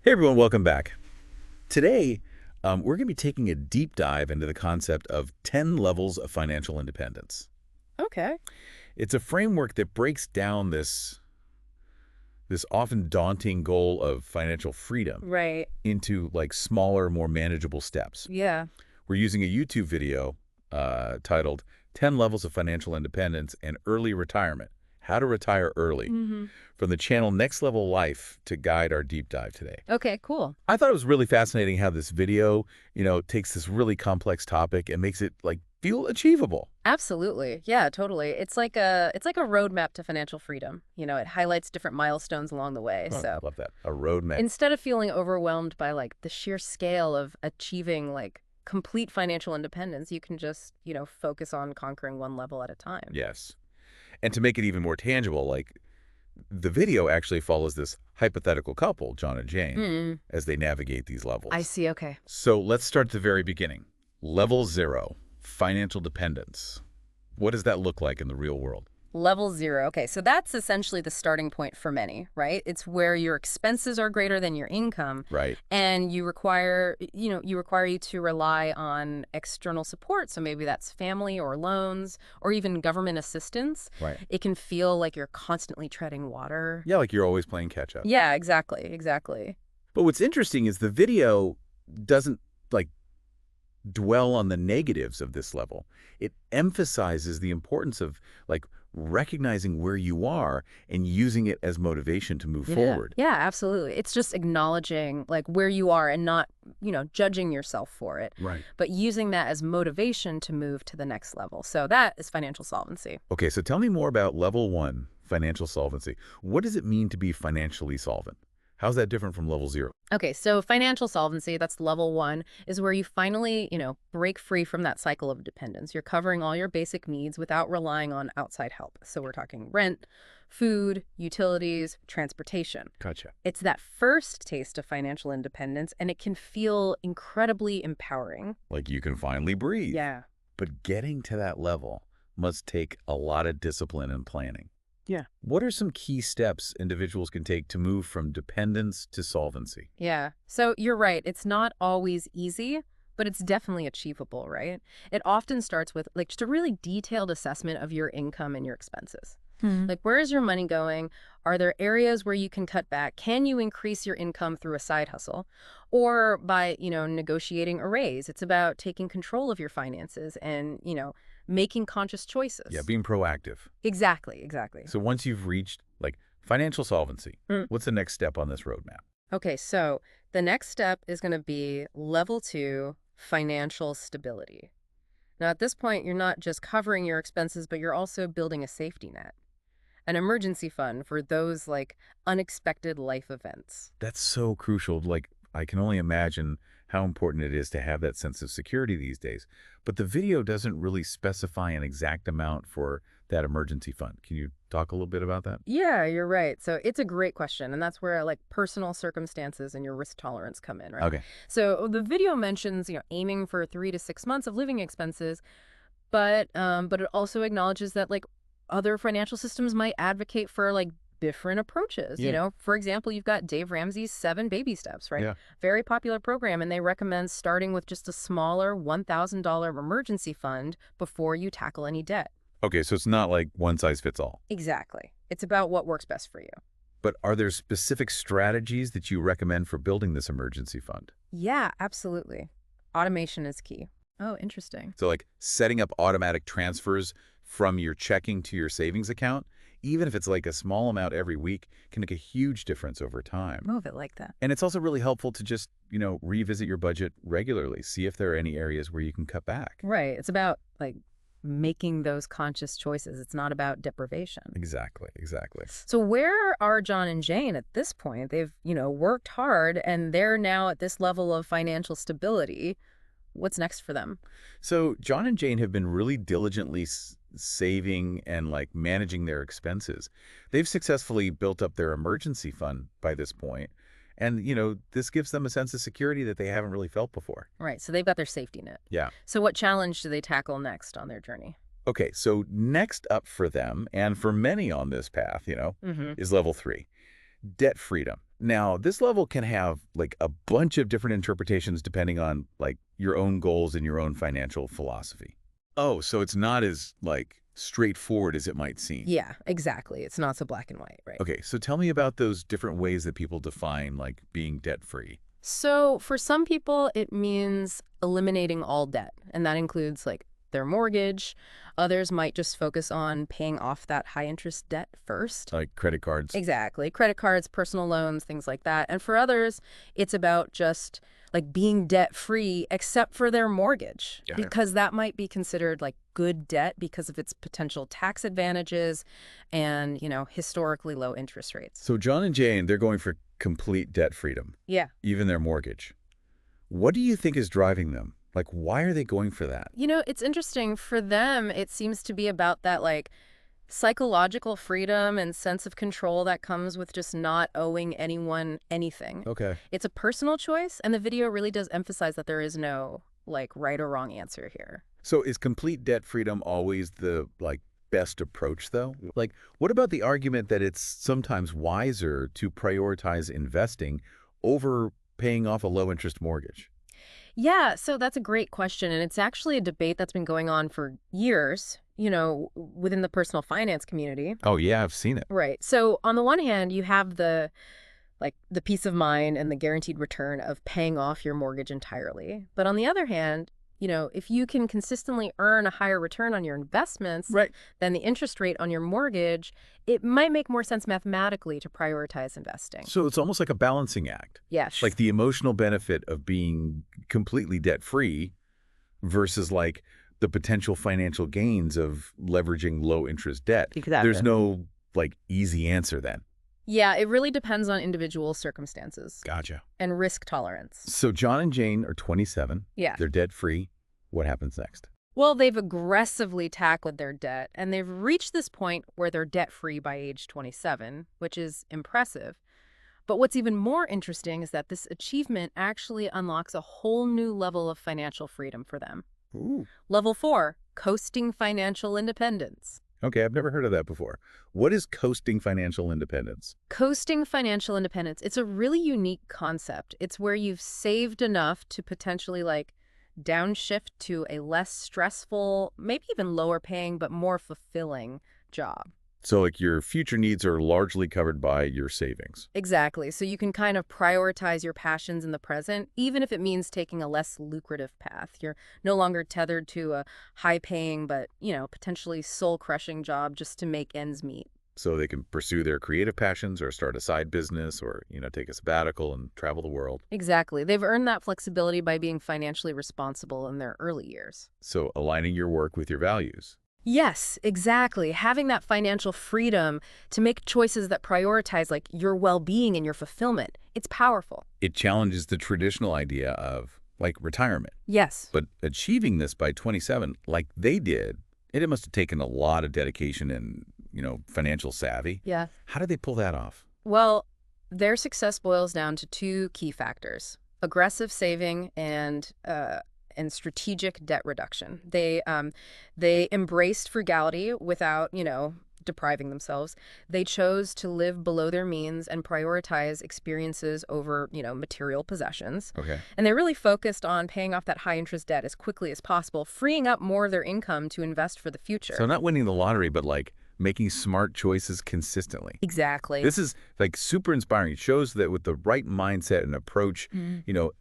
Hey everyone, welcome back. Today, we're going to be taking a deep dive into the concept of 10 levels of financial independence. Okay. It's a framework that breaks down this often daunting goal of financial freedom Right. into like smaller, more manageable steps. Yeah. We're using a YouTube video titled 10 Levels of Financial Independence and Early Retirement: How to Retire Early, hmm from the channel Next Level Life to guide our deep dive today. Okay, cool. I thought it was really fascinating how this video, takes this really complex topic and makes it like feel achievable. Absolutely. Yeah, totally. It's like a roadmap to financial freedom. It highlights different milestones along the way. Oh, So love that. A roadmap. instead of feeling overwhelmed by like the sheer scale of achieving like complete financial independence, you can just, focus on conquering one level at a time. Yes. And to make it even more tangible, like the video actually follows this hypothetical couple, John and Jane, Mm, as they navigate these I levels. see. Okay. So let's start at the very beginning. Level 0, financial dependence. What does that look like in the real world? Level zero. Okay, so that's essentially the starting point for many, right? It's where your expenses are greater than your income, Right. and you require you to rely on external support. So maybe that's family or loans or even government assistance. Right. It can feel like you're constantly treading water. Yeah, like you're always playing catch up. Yeah, exactly, exactly. But what's interesting is the video doesn't like dwell on the negatives of this level. It emphasizes the importance of like recognizing where you are and using it as motivation to move Yeah. forward. Yeah, absolutely. It's just acknowledging like where you are and not, judging yourself for it, Right. but using that as motivation to move to the next level. So that is financial solvency. Okay, so tell me more about level 1, financial solvency. What does it mean to be financially solvent? How's that different from level 0? Okay, so financial solvency, that's level one, is where you finally, break free from that cycle of dependence. You're covering all your basic needs without relying on outside help. So we're talking rent, food, utilities, transportation. Gotcha. It's that first taste of financial independence, and it can feel incredibly empowering. Like you can finally breathe. Yeah. But getting to that level must take a lot of discipline and planning. Yeah. What are some key steps individuals can take to move from dependence to solvency? Yeah. So you're right. It's not always easy, but it's definitely achievable, right? It often starts with like just a really detailed assessment of your income and your expenses. Like, where is your money going? Are there areas where you can cut back? Can you increase your income through a side hustle or by, negotiating a raise? It's about taking control of your finances and, making conscious Yeah, choices. being proactive. Exactly, exactly. So once you've reached like financial solvency, Mm. what's the next step on this roadmap? Okay, so the next step is going to be level two, financial stability. Now, at this point, you're not just covering your expenses, but you're also building a safety net, an emergency fund for those like unexpected life events. That's so crucial. Like I can only imagine how important it is to have that sense of security these days. But the video doesn't really specify an exact amount for that emergency fund. Can you talk a little bit about that? Yeah, you're right. So it's a great question. And that's where like personal circumstances and your risk tolerance come in, right? Okay. So the video mentions, aiming for 3 to 6 months of living expenses, but it also acknowledges that like other financial systems might advocate for like different approaches. Yeah. For example, you've got Dave Ramsey's 7 Baby Steps, right? Yeah. Very popular program, and they recommend starting with just a smaller $1,000 emergency fund before you tackle any debt. Okay, so it's not like one size fits all. Exactly. It's about what works best for you. But are there specific strategies that you recommend for building this emergency fund? Yeah, absolutely. Automation is key. Oh, interesting. So like setting up automatic transfers from your checking to your savings account, even if it's like a small amount every week, can make a huge difference over time. Move it like that. And it's also really helpful to just, revisit your budget regularly, see if there are any areas where you can cut back. Right. It's about like making those conscious choices. It's not about deprivation. Exactly, exactly. So where are John and Jane at this point? They've, worked hard and they're now at this level of financial stability. What's next for them? So John and Jane have been really diligently saving and like managing their expenses. They've successfully built up their emergency fund by this point. And, this gives them a sense of security that they haven't really felt before. Right. So they've got their safety net. Yeah. So what challenge do they tackle next on their journey? Okay, so next up for them, and for many on this path, Mm-hmm. is level 3, debt freedom. Now, this level can have like a bunch of different interpretations depending on like your own goals and your own financial philosophy. Oh, so it's not as like straightforward as it might seem. Yeah, exactly. It's not so black and white, right? Okay, so tell me about those different ways that people define like being debt-free. So for some people, it means eliminating all debt, and that includes like their mortgage. Others might just focus on paying off that high interest debt first. Like credit cards. Exactly. Credit cards, personal loans, things like that. And for others, it's about just like being debt free except for their mortgage, Got it. because that might be considered like good debt because of its potential tax advantages and, historically low interest rates. So John and Jane, they're going for complete debt freedom, Yeah. even their mortgage. What do you think is driving them? Like, why are they going for that? It's interesting. For them, it seems to be about that like psychological freedom and sense of control that comes with just not owing anyone anything. Okay. It's a personal choice, and the video really does emphasize that there is no like right or wrong answer here. So is complete debt freedom always the like best approach though? Like, what about the argument that it's sometimes wiser to prioritize investing over paying off a low interest mortgage? Yeah, so that's a great question, and it's actually a debate that's been going on for years, within the personal finance community. Oh yeah, I've seen it. Right. So on the one hand, you have the peace of mind and the guaranteed return of paying off your mortgage entirely. But on the other hand, if you can consistently earn a higher return on your investments Right. than the interest rate on your mortgage, it might make more sense mathematically to prioritize investing. So it's almost like a balancing act. Yes. Like the emotional benefit of being completely debt free versus like the potential financial gains of leveraging low interest debt. Exactly. There's no like easy answer then. Yeah, it really depends on individual circumstances Gotcha. and risk tolerance. So John and Jane are 27. Yeah. They're debt free. What happens next? Well, they've aggressively tackled their debt, and they've reached this point where they're debt-free by age 27, which is impressive. But what's even more interesting is that this achievement actually unlocks a whole new level of financial freedom for them. Ooh. Level 4, coasting financial independence. Okay, I've never heard of that before. What is coasting financial independence? Coasting financial independence, it's a really unique concept. It's where you've saved enough to potentially like downshift to a less stressful, maybe even lower paying, but more fulfilling job. So like your future needs are largely covered by your savings. Exactly. So you can kind of prioritize your passions in the present, even if it means taking a less lucrative path. You're no longer tethered to a high-paying but, potentially soul-crushing job just to make ends meet. So they can pursue their creative passions or start a side business or, take a sabbatical and travel the world. Exactly. They've earned that flexibility by being financially responsible in their early years. So aligning your work with your values. Yes, exactly. Having that financial freedom to make choices that prioritize like your well-being and your fulfillment, it's powerful. It challenges the traditional idea of like retirement. Yes. But achieving this by 27, like they did, it must have taken a lot of dedication and, financial savvy. Yeah. How did they pull that off? Well, their success boils down to two key factors: aggressive saving and strategic debt reduction. They embraced frugality without, depriving themselves. They chose to live below their means and prioritize experiences over, material possessions. Okay. And they really focused on paying off that high interest debt as quickly as possible, freeing up more of their income to invest for the future. So not winning the lottery, but like making smart choices consistently. Exactly. This is like super inspiring. It shows that with the right mindset and approach,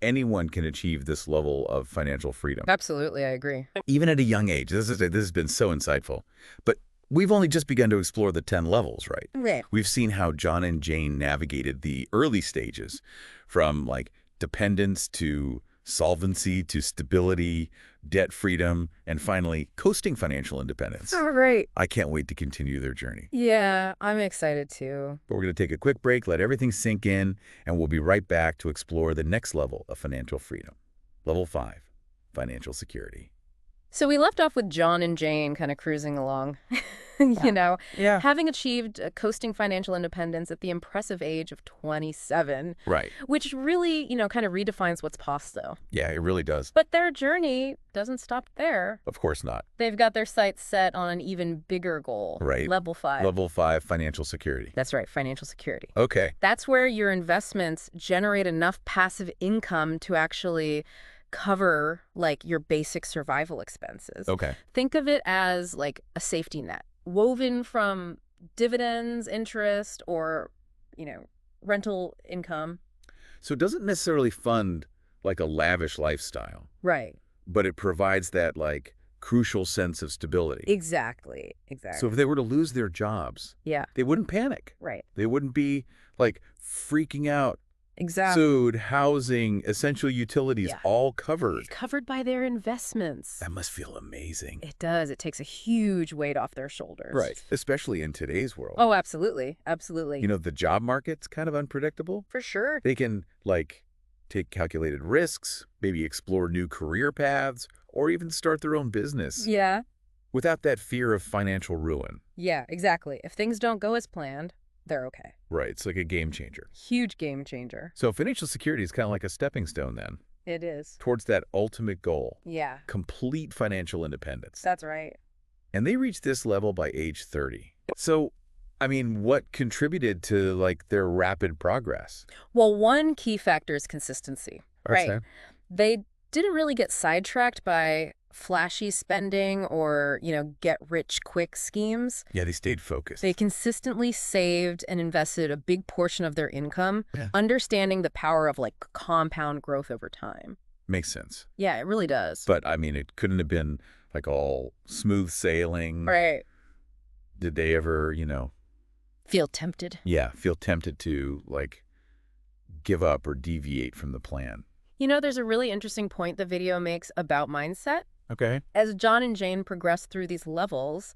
anyone can achieve this level of financial freedom. Absolutely, I agree. Even at a young age. This has been so insightful. But we've only just begun to explore the 10 levels, right? Right. We've seen how John and Jane navigated the early stages from like dependence to solvency to stability, debt freedom, and finally coasting financial independence. All right. I can't wait to continue their journey. Yeah, I'm excited too. But we're going to take a quick break, let everything sink in, and we'll be right back to explore the next level of financial freedom. Level 5, financial security. So we left off with John and Jane kind of cruising along, Yeah. Yeah. having achieved coasting financial independence at the impressive age of 27, Right. which really, kind of redefines what's possible. Yeah, it really does. But their journey doesn't stop there. Of course not. They've got their sights set on an even bigger goal. Right. Level 5. Level 5 financial security. That's right, financial security. Okay. That's where your investments generate enough passive income to actually cover like your basic survival expenses. Okay. Think of it as like a safety net woven from dividends, interest, or, rental income. So it doesn't necessarily fund like a lavish lifestyle, Right. but it provides that like crucial sense of stability. Exactly. So if they were to lose their jobs, Yeah. they wouldn't panic. Right. They wouldn't be like freaking out. Exactly. Food, housing, essential utilities, Yeah. all covered. Covered by their investments. That must feel amazing. It does. It takes a huge weight off their shoulders. Right. Especially in today's world. Oh, absolutely. Absolutely. The job market's kind of unpredictable. For sure. They can like take calculated risks, maybe explore new career paths, or even start their own business Yeah. without that fear of financial ruin. Yeah, exactly. If things don't go as planned, they're okay. Right. It's like a game changer. Huge game changer. So financial security is kind of like a stepping stone then It is. towards that ultimate goal, Yeah, complete financial independence. that's right. And they reached this level by age 30. So, what contributed to like their rapid progress? Well, one key factor is consistency. Right. Okay. They didn't really get sidetracked by flashy spending or, get-rich-quick schemes. Yeah, they stayed focused. They consistently saved and invested a big portion of their income, Yeah. understanding the power of, like, compound growth over time. Makes sense. Yeah, it really does. But, it couldn't have been like all smooth sailing. Right. Did they ever, Feel tempted. feel tempted to like give up or deviate from the plan? There's a really interesting point the video makes about mindset. Okay. As John and Jane progressed through these levels,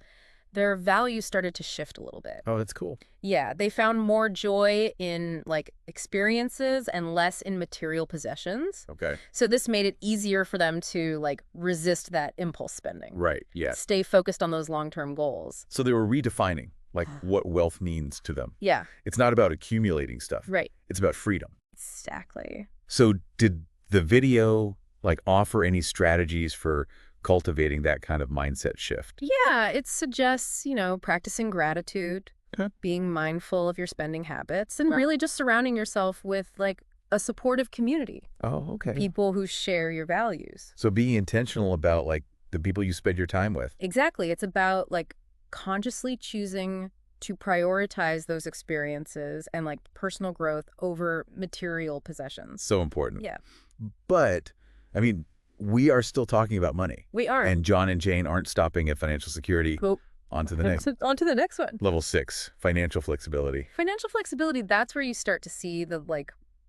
their values started to shift a little bit. Oh, that's cool. Yeah, they found more joy in like experiences and less in material possessions. Okay. So this made it easier for them to like resist that impulse spending. Right. Yeah. Stay focused on those long-term goals. So they were redefining like what wealth means to them. Yeah, It's not about accumulating stuff. right. It's about freedom. Exactly. So did the video like offer any strategies for cultivating that kind of mindset shift? Yeah, it suggests, practicing gratitude, Okay. being mindful of your spending habits, and Yeah. really just surrounding yourself with like a supportive community, Oh, okay. people who share your values. So be intentional about like the people you spend your time with. Exactly. It's about like consciously choosing to prioritize those experiences and like personal growth over material possessions. So important. Yeah, But we are still talking about money. we are. And John and Jane aren't stopping at financial security. Well, On to the next. on to the next one. Level 6, financial flexibility. Financial flexibility, that's where you start to see the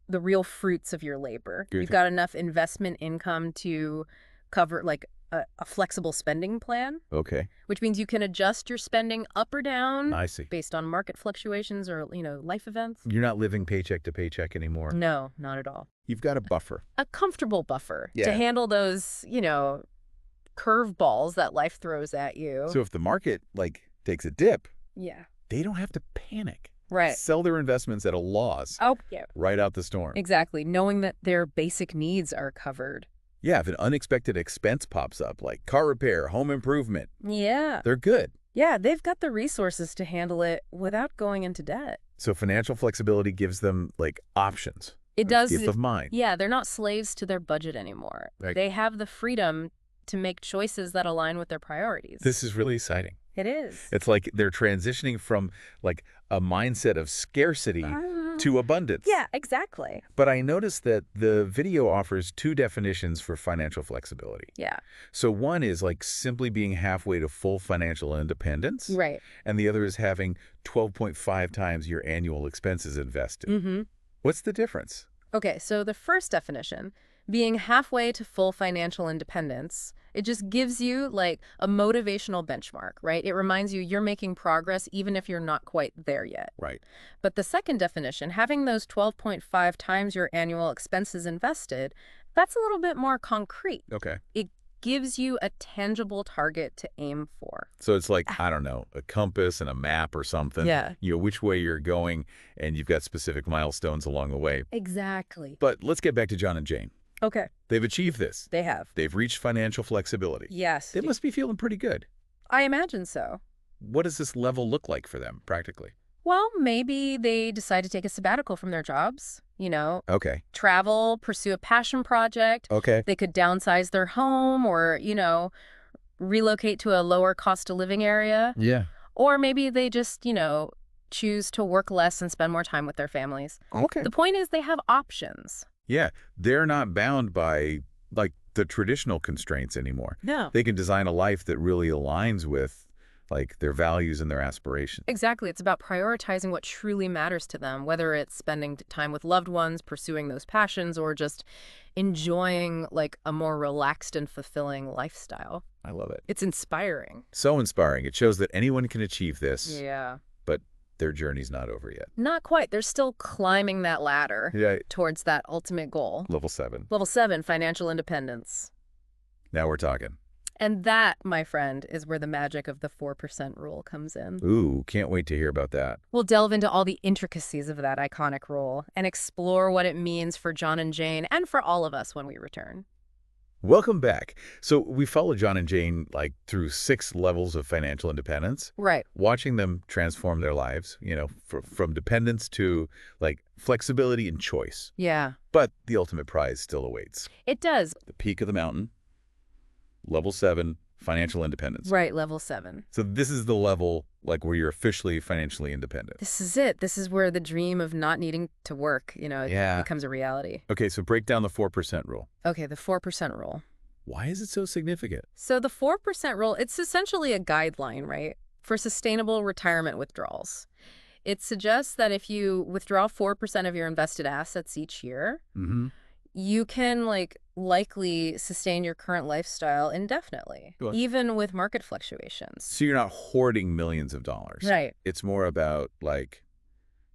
real fruits of your labor. Good. You've got enough investment income to cover like a flexible spending plan, Okay. which means you can adjust your spending up or down I see. based on market fluctuations or, life events. You're not living paycheck to paycheck anymore. No, not at all. You've got a buffer. A comfortable buffer Yeah. to handle those, curveballs that life throws at you. So if the market like takes a dip, Yeah. they don't have to panic. Right. Sell their investments at a loss Oh, yeah. right out the storm. Exactly. Knowing that their basic needs are covered. Yeah, if an unexpected expense pops up, like car repair, home improvement, Yeah. they're good. Yeah, they've got the resources to handle it without going into debt. So financial flexibility gives them like options. It A does. gift of mind. Yeah, they're not slaves to their budget anymore. Right. They have the freedom to make choices that align with their priorities. This is really exciting. It is. It's like they're transitioning from like a mindset of scarcity to abundance. Yeah, exactly. But I noticed that the video offers 2 definitions for financial flexibility. Yeah, So one is like simply being halfway to full financial independence. right. And the other is having 12.5 times your annual expenses invested. Mm-hmm. What's the difference? Okay, so the first definition, being halfway to full financial independence, it just gives you like a motivational benchmark, right? It reminds you you're making progress even if you're not quite there yet. Right. But the second definition, having those 12.5 times your annual expenses invested, that's a little bit more concrete. Okay. It gives you a tangible target to aim for. So it's like, I don't know, a compass and a map or something. Yeah. You know, which way you're going, and you've got specific milestones along the way. Exactly. But let's get back to John and Jane. Okay. They've achieved this. They have. They've reached financial flexibility. Yes. They must be feeling pretty good. I imagine so. What does this level look like for them, practically? Well, maybe they decide to take a sabbatical from their jobs, Okay. travel, pursue a passion project. Okay. They could downsize their home or, relocate to a lower cost of living area. Yeah. Or maybe they just, choose to work less and spend more time with their families. Okay. The point is they have options. Yeah. They're not bound by, like, the traditional constraints anymore. No. They can design a life that really aligns with, like, their values and their aspirations. Exactly. It's about prioritizing what truly matters to them, whether it's spending time with loved ones, pursuing those passions, or just enjoying, like, a more relaxed and fulfilling lifestyle. I love it. It's inspiring. So inspiring. It shows that anyone can achieve this, Yeah. but their journey's not over yet. Not quite. They're still climbing that ladder Yeah. towards that ultimate goal. Level 7. Level 7, financial independence. Now we're talking. And that, my friend, is where the magic of the 4% rule comes in. Ooh, can't wait to hear about that. We'll delve into all the intricacies of that iconic rule and explore what it means for John and Jane and for all of us when we return. Welcome back. So we followed John and Jane, like, through 6 levels of financial independence, Right. watching them transform their lives, from dependence to, like, flexibility and choice. Yeah. But the ultimate prize still awaits. It does. The peak of the mountain, level 7, financial independence. Right, level 7. So this is the level, like, where you're officially financially independent. This is it. This is where the dream of not needing to work, Yeah. becomes a reality. Okay, so break down the 4% rule. Okay, the 4% rule. Why is it so significant? So the 4% rule, it's essentially a guideline, right, for sustainable retirement withdrawals. It suggests that if you withdraw 4% of your invested assets each year, Mm-hmm. you can, likely sustain your current lifestyle indefinitely, Sure. even with market fluctuations. So you're not hoarding millions of dollars. Right. It's more about, like,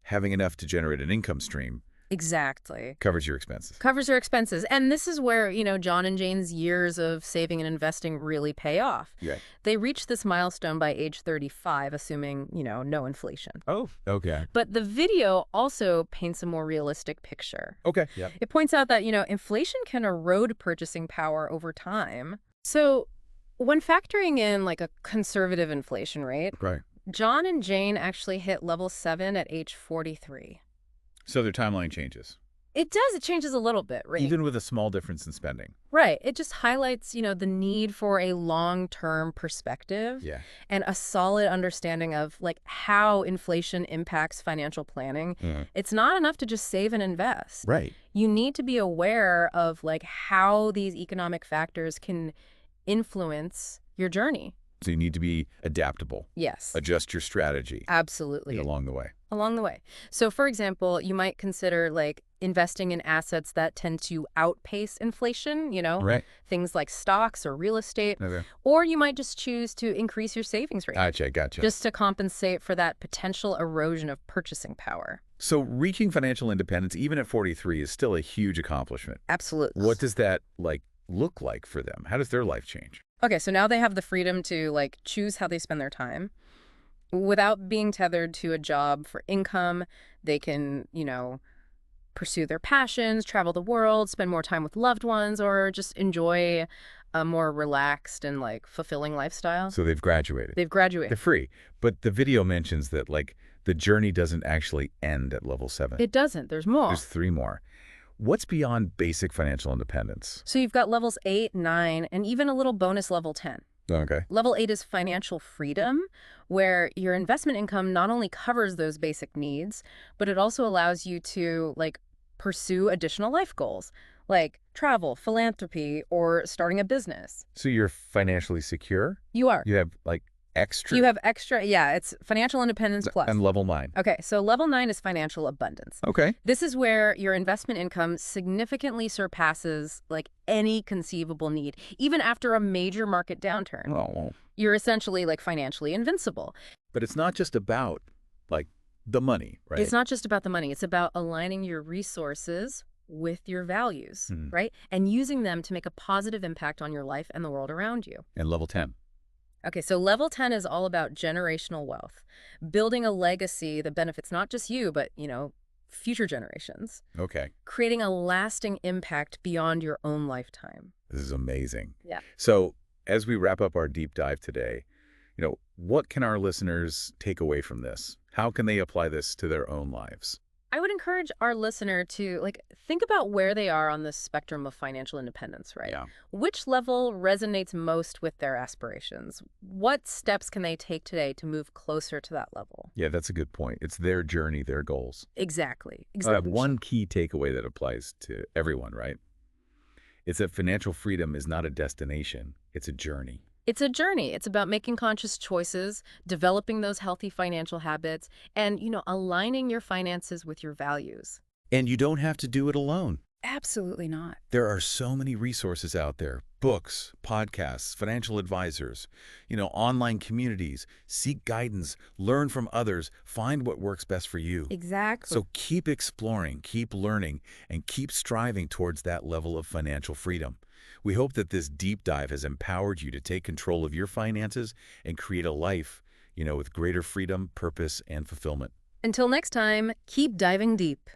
having enough to generate an income stream, Exactly. covers your expenses. Covers your expenses. And this is where, John and Jane's years of saving and investing really pay off. Yeah. They reached this milestone by age 35, assuming, no inflation. Oh, okay. But the video also paints a more realistic picture. Okay. Yeah. It points out that, inflation can erode purchasing power over time. So when factoring in, a conservative inflation rate, Right. John and Jane actually hit level 7 at age 43. So their timeline changes, It does. It changes a little bit, right? even with a small difference in spending. Right. It just highlights, the need for a long-term perspective Yeah. and a solid understanding of, how inflation impacts financial planning. Mhm. It's not enough to just save and invest. Right. You need to be aware of, how these economic factors can influence your journey. So you need to be adaptable, Yes. adjust your strategy Absolutely. along the way. Along the way. So, for example, you might consider, investing in assets that tend to outpace inflation, Right. things like stocks or real estate. Okay. Or you might just choose to increase your savings rate Gotcha. just to compensate for that potential erosion of purchasing power. So reaching financial independence, even at 43, is still a huge accomplishment. Absolutely. What does that, look like for them? How does their life change? Okay, so now they have the freedom to, choose how they spend their time. Without being tethered to a job for income, they can, pursue their passions, travel the world, spend more time with loved ones, or just enjoy a more relaxed and, fulfilling lifestyle. So they've graduated. They've graduated. They're free. But the video mentions that, the journey doesn't actually end at level 7. It doesn't. There's more. There's 3 more. What's beyond basic financial independence? So you've got levels 8, 9, and even a little bonus level 10. Okay. Level 8 is financial freedom, where your investment income not only covers those basic needs, but it also allows you to, pursue additional life goals, like travel, philanthropy, or starting a business. So you're financially secure? You are. You have, extra? You have extra, yeah, it's financial independence plus. And level 9. Okay, so level 9 is financial abundance. Okay. This is where your investment income significantly surpasses, any conceivable need, even after a major market downturn. Oh. You're essentially, financially invincible. But it's not just about, the money, right? It's not just about the money. It's about aligning your resources with your values, Hmm. right? And using them to make a positive impact on your life and the world around you. And level 10. Okay, so level 10 is all about generational wealth, building a legacy that benefits not just you, but, future generations, Okay. creating a lasting impact beyond your own lifetime. This is amazing. Yeah. So as we wrap up our deep dive today, what can our listeners take away from this? How can they apply this to their own lives? I would encourage our listener to think about where they are on the spectrum of financial independence, right? Yeah. Which level resonates most with their aspirations? What steps can they take today to move closer to that level? Yeah, that's a good point. It's their journey, their goals. Exactly. I have Exactly. one key takeaway that applies to everyone, right? It's that financial freedom is not a destination, it's a journey. It's a journey. It's about making conscious choices, developing those healthy financial habits, and, aligning your finances with your values. And you don't have to do it alone. Absolutely not. There are so many resources out there, books, podcasts, financial advisors, online communities. Seek guidance, learn from others, find what works best for you. Exactly. So keep exploring, keep learning, and keep striving towards that level of financial freedom. We hope that this deep dive has empowered you to take control of your finances and create a life, with greater freedom, purpose, and fulfillment. Until next time, keep diving deep.